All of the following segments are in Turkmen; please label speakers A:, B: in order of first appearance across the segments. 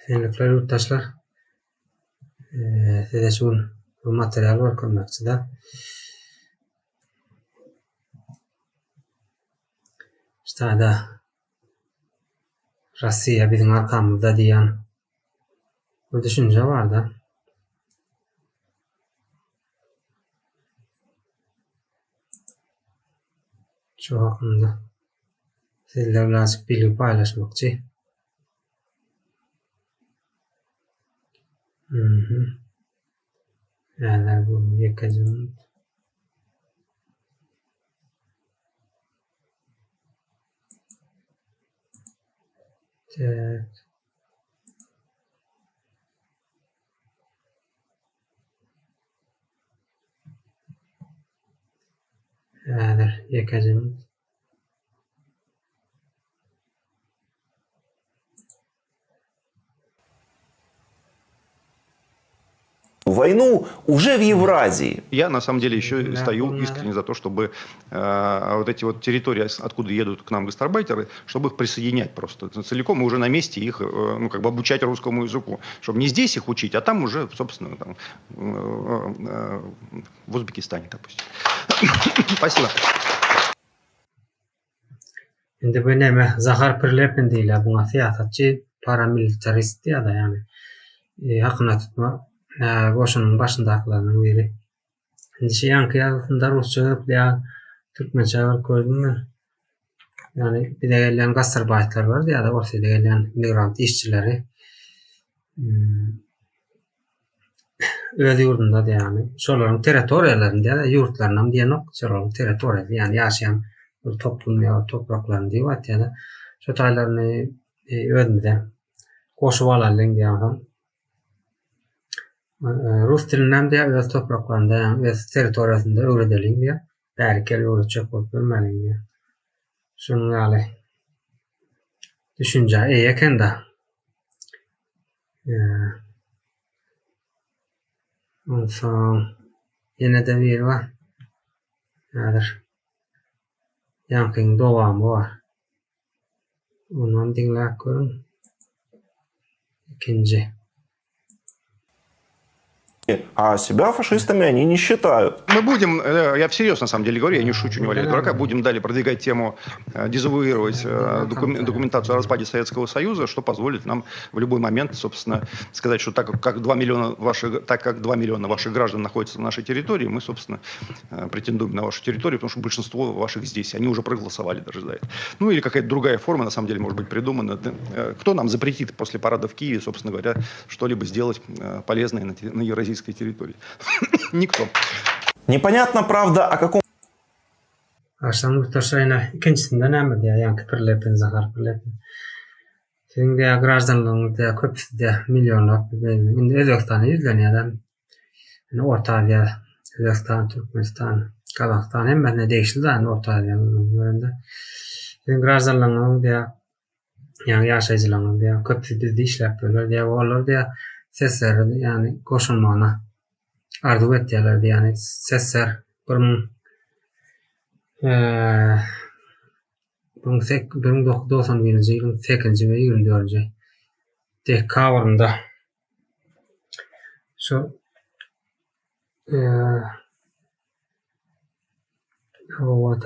A: Esenlikler yurttaşlar. Size şu material var koymakçıda. İşte da Rusya bizim arkamızda diyen bu düşünce var da. Şu hakkında sizlerle birazcık bilgi paylaşmakçı. Yani bu yakacağım. Evet. Yani yakacağım.
B: Войну уже в Евразии.
C: Я, на самом деле, еще стою искренне за то, чтобы вот эти вот территории, откуда едут к нам гастарбайтеры, чтобы их присоединять просто целиком и уже на месте их, ну, как бы обучать русскому языку. Чтобы не здесь их учить, а там уже, собственно, там, в Узбекистане, допустим. Спасибо.
A: Şimdi bu neme Zahar Pırlep'in değil ya buna siyasetçi paramilitarist ya da yani hakkına tutma koşunun başındakilerinin biri. Şimdi şey yankı yazısında Rusça ya Türkmençe var koydum ben. Yani bir de gelen gastarbajtlar vardı ya da ortaya gelen migrant işçileri öz yurdunda da yani şoların teritoriyalarında ya da yurtlarından diye yok şoların teritoriyası yani yaşayan toplum ya topraklarını diye var ya da şu taylarını özmüde koşup alalım diye Rus tilinden de öz topraklarında yani öz teritoriyasında öğretelim diye belki öğretecek olup bilmeliyim diye. Şunun yani düşünce iyiyken de ondan sonra yine de bir var. Nedir? Yankın devamı var. Ondan dinle görün. İkinci.
B: А себя фашистами они не считают.
C: Мы будем, я всерьез на самом деле говорю, я не шучу, не валяю дурака, будем далее продвигать тему, дезавуировать документацию о распаде Советского Союза, что позволит нам в любой момент, собственно, сказать, что так как 2 миллиона ваших граждан находятся на нашей территории, мы, собственно, претендуем на вашу территорию, потому что большинство ваших здесь, они уже проголосовали даже за это. Ну или какая-то другая форма, на самом деле, может быть придумана. Кто нам запретит после парада в Киеве, собственно говоря, что-либо сделать полезное на евразийской территории? Никто.
B: Непонятно, правда, о каком...
A: Aşağıdan muhtaçlarına ikincisinde ne mi diye yankı Pırlep'in, Zahar Pırlep'in. Sizin diye grajdanlığınız diye köpüsü diye milyonlar şimdi Özbekistan'ı yüzleniyor da yani Orta Asya, Özbekistan, Türkmenistan, Kazakistan hem ne değişti de yani Orta Asya'nın yönünde. Sizin grajdanlığınız diye yani yaşayıcılığınız diye köpüsü bizde işlep böyle diye olur diye sesler yani koşulmana arzu ettilerdi yani sesler bunun 1991 yılın 8. ve 24. dekabrında şu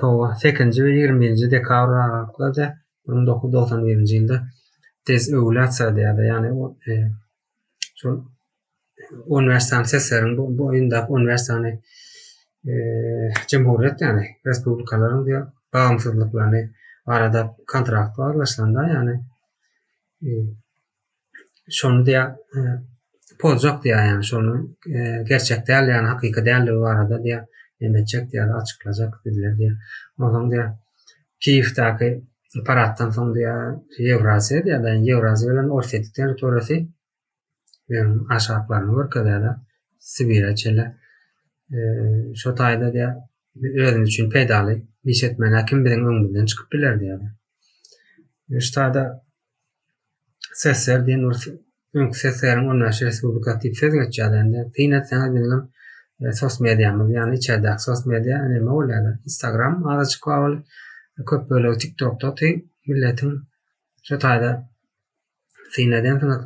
A: hava 8. ve 20. dekabr aralıklarda 1991 yılda tez övülatsa ya da yani şu üniversitenin seslerin bu oyunda üniversitenin Cumhuriyet yani Respublikaların diye bağımsızlıklarını arada kontraktı anlaşılan yani şunu diye pozcak diye yani şunu gerçek değil yani hakiki değil o arada diye emedecek diye açıklayacak dediler diye. O zaman diye Kiev'deki parattan sonra diye Evrasya diye da Evrasya ile Orta teritorisi aşağılarını Orka'da da Sibirya çele şu tayda diye özüm için pedalı işletmeler kim bilen ömründen çıkıp bilerdi yani. Şu tayda sesler diyen seslerin onlar Respublika tip söz geçeceğinde yine sana bilen sosyal medyamız yani içeride sosyal medya önemli oluyor. Instagram azıcık var köp böyle TikTok'ta milletin şu tayda Sineden sonra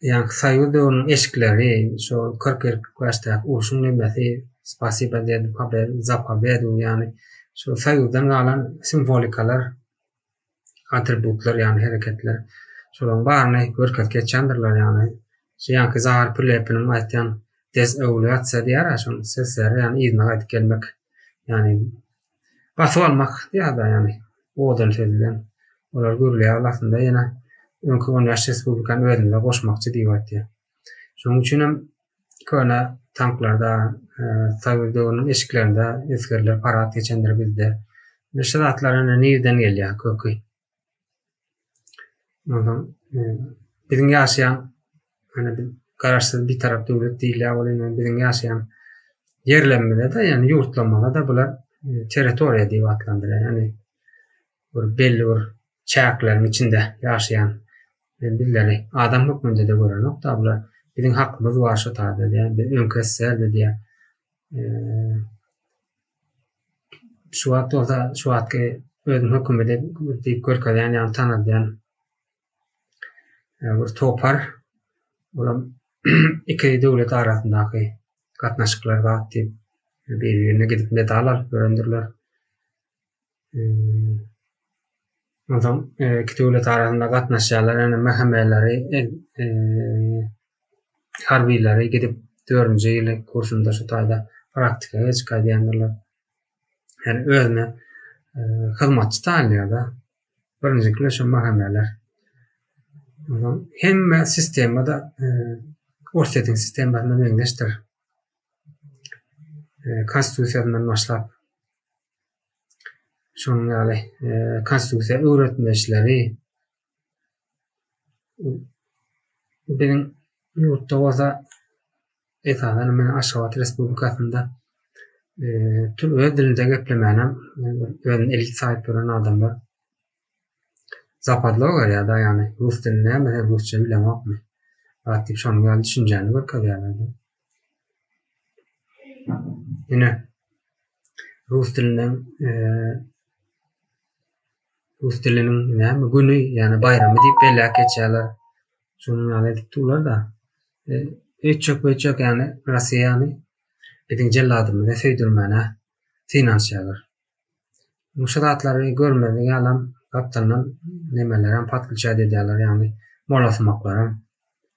A: yani sayıldığın eşkleri şu 40 başta urşun nemesi spasiba dedi haber zap haber yani şu sayıdan kalan simvolikalar atributlar yani hareketler şunun barını görket geçendirler yani şey ki zahar pürlepinin aytyan des evliyatsa diğer şun sesler yani izna gelmek yani basıp almak ya da yani odan sözlen olar görülüyor aslında yine önkü Üniversite Respublikan özünde koşmakçı diýipdi. Şonuň üçin hem köne tanklarda sayıldığının eşiklerinde eskerler parat geçendir bizde. Meşalatlarına nereden gelýär kökü? Bizim ýaşaýan hani garaşsyz bir tarap döwlet diýilýär bolan bizim ýaşaýan yerlenmede de yani yurtlamada da bular teritoriýa diýip atlandyrýar. Yani bir belli bir çäklerin içinde ýaşaýan billeri adam hükmünde de gören nokta bular bizim hakkımız var şu tarzda diye bir önkesler de diye şu at ki özüm hükmünde deyip görkeden yani tanıdığın bir topar olan iki devlet arasındaki katnaşıklarda aktif birbirine gidip medallar görendirler. Ondan iki devlet arasında gatnaşýarlar yani mehmeleri harbileri gidip 4. ýyly kursunda şu taýda praktikaga geçýärler. Yani özüne hyzmatçy taýlanýar. Birinji şu mehmeler. Ondan hemme sistemada orsetting sistemlerinde meňzeşdir. Konstitusiýadan başlap şonun ýaly konstitusiýa öwretmeçleri benim yurtda bolsa esasen men Aşgabat Respublikasynda öz dilinde geplemänem özüň elit saýyp gören adamlar zapadlyga ýa-da ýani rus diline mesela rusça bilemokmy atip şonu ýaly düşünjäni görkezýärler. Ine rus dilinden Rus dilinin näme günü yani bayramy diýip belläp geçýärler. Şunu ýaly edip durlar da çok yani Russiýany bizim jelladymy söýdürmäne finansiýarlar. Muşadatlary görmediň alam kaptandan nemeler patlykça edýärler yani molasmaklar.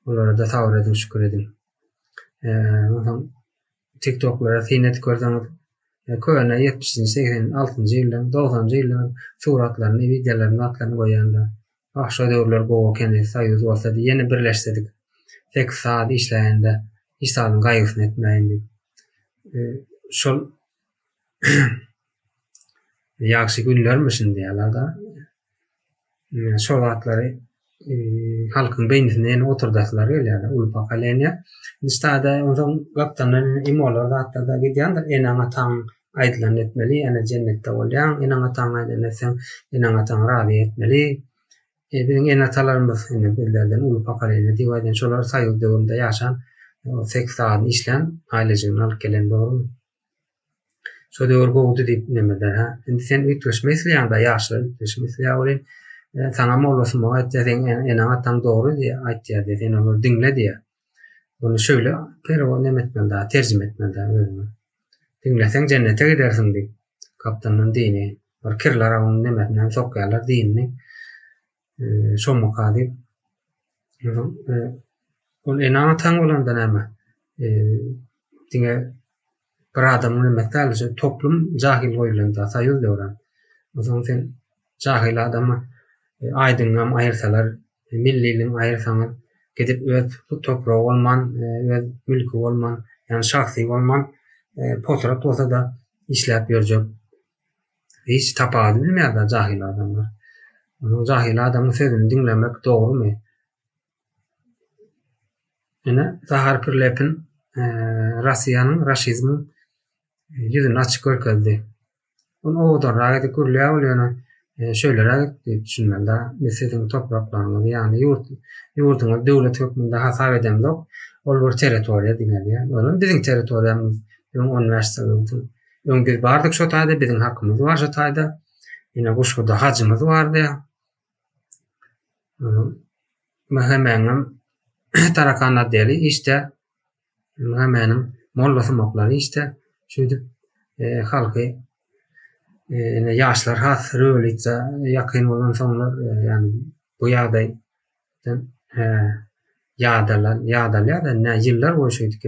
A: Olara da tawr edip şükür edin. TikTok'lara finet görseňiz köne 70-86 ýyldan 90 ýyldan suratlaryny, videolaryny atlaryny goýanda aşağı döwürler gowy kendi saýyz bolsa da ýene birleşdirdik. 8 saat işläýände işlaryň gaýgysyny etmeýindi. Şol ýaxşy günlermişin diýerler da. Şol watlary halkyň beýnine oturdaklar gelýär, ulpak alenya. Istada ondan gapdanlar imolar hatta da gidýändir. Enaňa taň aýdylan etmeli, ene jennetde bolýan, enaňa taň aýdylan, enaňa taň razy etmeli. Bizim en atalarımız billerden ulpak alenya diýip şolar saýyl döwürde ýaşan 8 saat işlen aýlejini alyp gelen doğru. Şo döwür gowdy diýip nemeler ha. Indi sen ütreşmeýärda ýaşly ütreşmeýär sana molasy muhabbetden enaňa taň dogry diýip aýtýar diýip sen onu dinle diýip. Bunu şöyle perwon etmeli, terjime etmeli özüne. Dinleseň jennete gidersiň diýip. Kaptanyň dini, bir kirler onu nemetden sokýarlar dinini. Şo mukadip. Ol enaňa taň bolanda näme? Diňe bir adamyň meselesi toplum jahil goýulanda saýyl döwran. Onuň sen jahil adamy aýdyňam aýyrsalar, milliliň aýyrsaňyz gidip öz topragy bolman, öz mülki bolman, ýani şahsy bolman potrat bolsa da işläp ýörjek. Hiç tapady bilmeýär da jahil adamlar. Onuň jahil adamyň sözüni dinlemek dogrymy? Ene Zahar Pirlepin Russiýanyň raşizmi ýüzüni açyk görkezdi. Onu odan raýda görülýär bolýany şöyle düşünmende meselenin topraklaryny ýani ýurduňa döwlet hökmünde hasap edemdik. Ol bir territoriýa diňelýär. Onuň biziň territoriýamyz, ýöň universitetimiz. Ýöň biz bardyk şo taýda biziň hakkymyz bar şo taýda. Ýene guşguda hajymyz bardy. Hemenim tarakanat deli işte hemenim mollası moklary işte şuýdyp halky ýaşlar has röwlitse ýakyn bolan soňlar ýani bu ýagdaýdan ýadalar ne ýyllar boýy şeýdip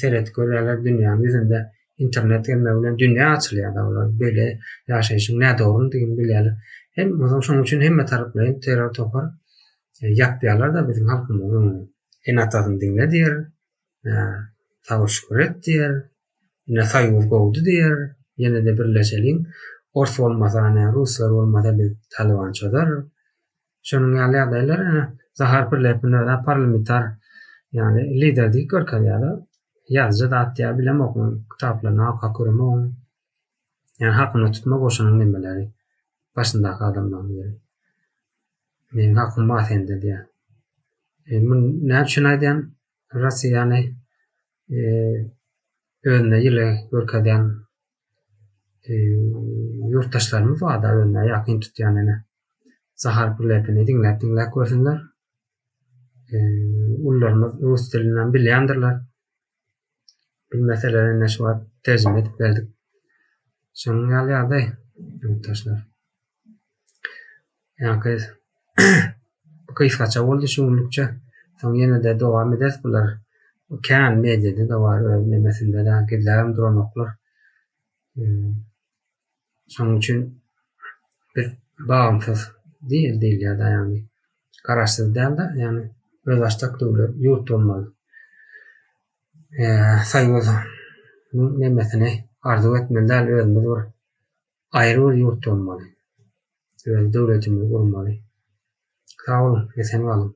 A: seret görýärler dünýäniň ýüzünde internet gelmegi bilen dünýä açylýar olar böyle ýaşaýyşyň näde olduğunu diýip bilýärler. Hem şoň üçin hemme taraplaryň terör topar ýakdýarlar da bizim halkymyzyň enatasyny diňle diýer, tawyş göret diýer, ine saýyw gowdy diýer, ýene de birleşeliň ors bolmasa, ruslar bolmasa biz Talibançylar. Şonuň ýaly zahar birleşmelerden parlamenter yani liderlik görkezýär. Yazıcı da atya bilem okun, kitaplarını halka kurumon, yani hakkını tutmak oşanın demeleri, başındaki adamdan biri. Benim hakkım var sende diye. Ne için aydan, Rusya yani önüne yılı görkeden yurttaşlarımız var da önüne yakın tutuyan yani. Zahar birlepini dinlep görsünler. Ullarımız Rus dilinden bilýändirler. Bilmeseler ne şu an tercüme edip verdik. Şunun ýaly yurttaşlar. Yani bu kıyfaça oldu şunlukça. Son yine de devam ederiz bular. Kan medyada da var ölmemesinde de gidlerim duranoklar. Şunun için bir bağımsız değil ya da yani kararsız değil de yani özlaştık yurt olmalı. Saýgyzy nemesine arzu etmeliler özümüz bir ayrı bir yurt olmalı. Öz devletimiz olmalı. Sağ olun, esen kalın.